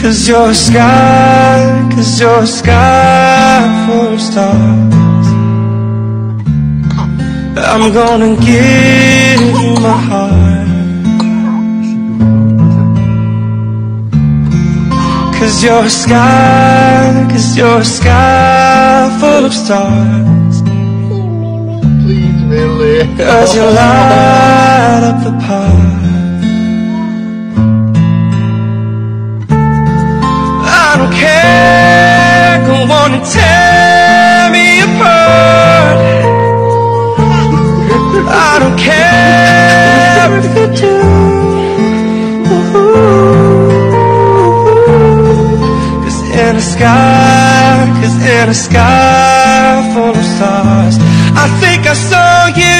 'Cause you're a sky, 'cause you're a sky full of stars. I'm gonna give you my heart. 'Cause you're a sky, 'cause you're a sky full of stars. 'Cause you light up the path. I don't care, go on and tear me apart. I don't care if you do. 'Cause in a sky, 'cause in a sky full of stars, I think I saw you.